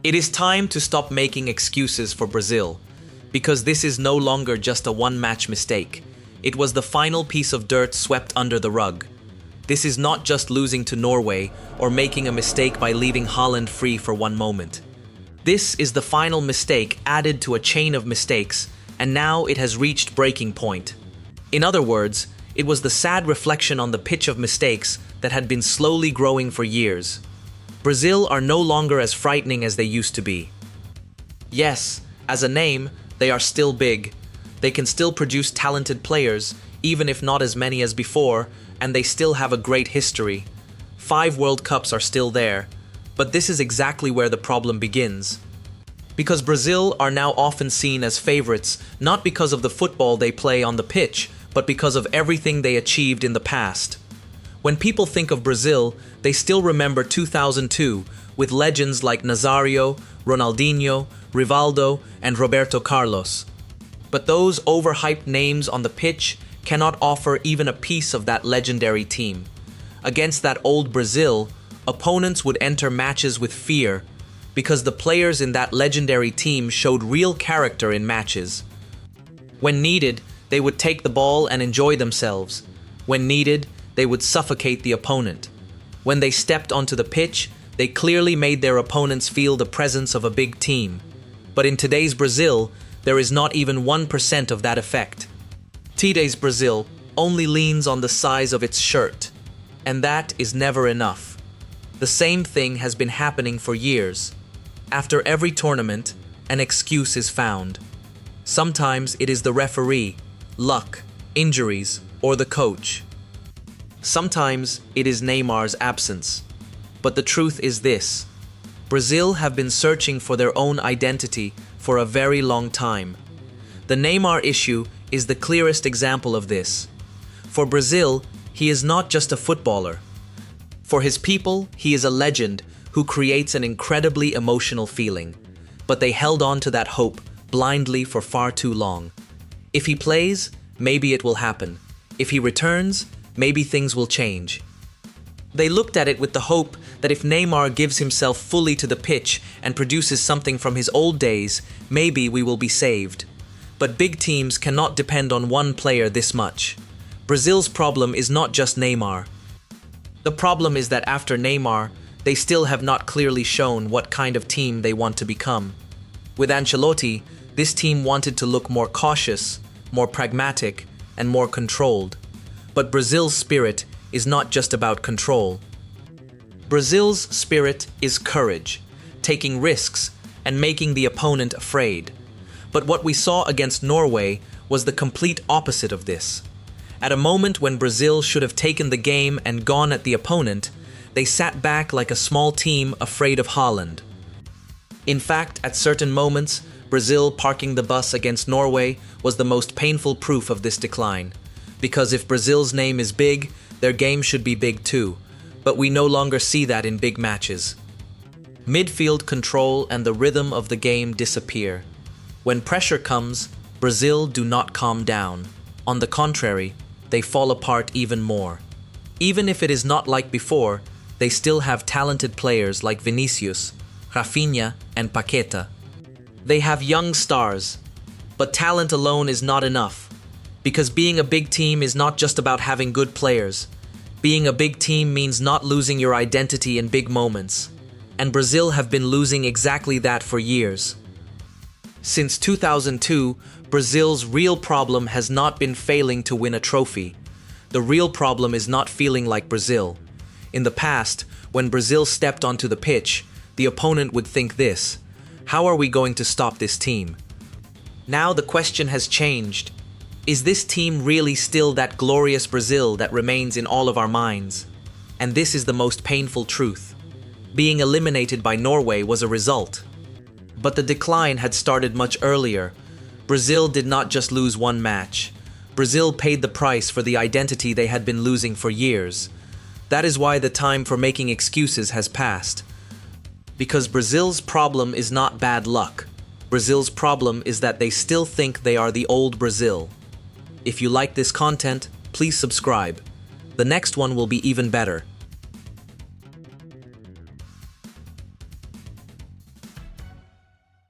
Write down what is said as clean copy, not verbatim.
It is time to stop making excuses for Brazil, because this is no longer just a one-match mistake. It was the final piece of dirt swept under the rug. This is not just losing to Norway or making a mistake by leaving Haaland free for one moment. This is the final mistake added to a chain of mistakes, and now it has reached breaking point. In other words, it was the sad reflection on the pitch of mistakes that had been slowly growing for years. Brazil are no longer as frightening as they used to be. Yes, as a name, they are still big. They can still produce talented players, even if not as many as before, and they still have a great history. 5 World Cups are still there, but this is exactly where the problem begins. Because Brazil are now often seen as favorites, not because of the football they play on the pitch, but because of everything they achieved in the past. When people think of Brazil, they still remember 2002, with legends like Nazario, Ronaldinho, Rivaldo, and Roberto Carlos. But those overhyped names on the pitch cannot offer even a piece of that legendary team. Against that old Brazil, opponents would enter matches with fear, because the players in that legendary team showed real character in matches. When needed, they would take the ball and enjoy themselves. When needed, they would suffocate the opponent. When they stepped onto the pitch, they clearly made their opponents feel the presence of a big team. But in today's Brazil, there is not even 1% of that effect. Today's Brazil only leans on the size of its shirt, and that is never enough. The same thing has been happening for years. After every tournament, an excuse is found. Sometimes it is the referee, luck, injuries, or the coach. Sometimes it is Neymar's absence. But the truth is this: Brazil have been searching for their own identity for a very long time. The Neymar issue is the clearest example of this. For Brazil, he is not just a footballer. For his people, he is a legend who creates an incredibly emotional feeling. But they held on to that hope blindly for far too long. If he plays, maybe it will happen. If he returns, maybe things will change. They looked at it with the hope that if Neymar gives himself fully to the pitch and produces something from his old days, maybe we will be saved. But big teams cannot depend on one player this much. Brazil's problem is not just Neymar. The problem is that after Neymar, they still have not clearly shown what kind of team they want to become. With Ancelotti, this team wanted to look more cautious, more pragmatic, and more controlled. But Brazil's spirit is not just about control. Brazil's spirit is courage, taking risks, and making the opponent afraid. But what we saw against Norway was the complete opposite of this. At a moment when Brazil should have taken the game and gone at the opponent, they sat back like a small team afraid of Haaland. In fact, at certain moments, Brazil parking the bus against Norway was the most painful proof of this decline. Because if Brazil's name is big, their game should be big too. But we no longer see that in big matches. Midfield control and the rhythm of the game disappear. When pressure comes, Brazil do not calm down. On the contrary, they fall apart even more. Even if it is not like before, they still have talented players like Vinicius, Rafinha, and Paqueta. They have young stars, but talent alone is not enough. Because being a big team is not just about having good players. Being a big team means not losing your identity in big moments. And Brazil have been losing exactly that for years. Since 2002, Brazil's real problem has not been failing to win a trophy. The real problem is not feeling like Brazil. In the past, when Brazil stepped onto the pitch, the opponent would think this: how are we going to stop this team? Now the question has changed. Is this team really still that glorious Brazil that remains in all of our minds? And this is the most painful truth. Being eliminated by Norway was a result. But the decline had started much earlier. Brazil did not just lose one match. Brazil paid the price for the identity they had been losing for years. That is why the time for making excuses has passed. Because Brazil's problem is not bad luck. Brazil's problem is that they still think they are the old Brazil. If you like this content, please subscribe. The next one will be even better.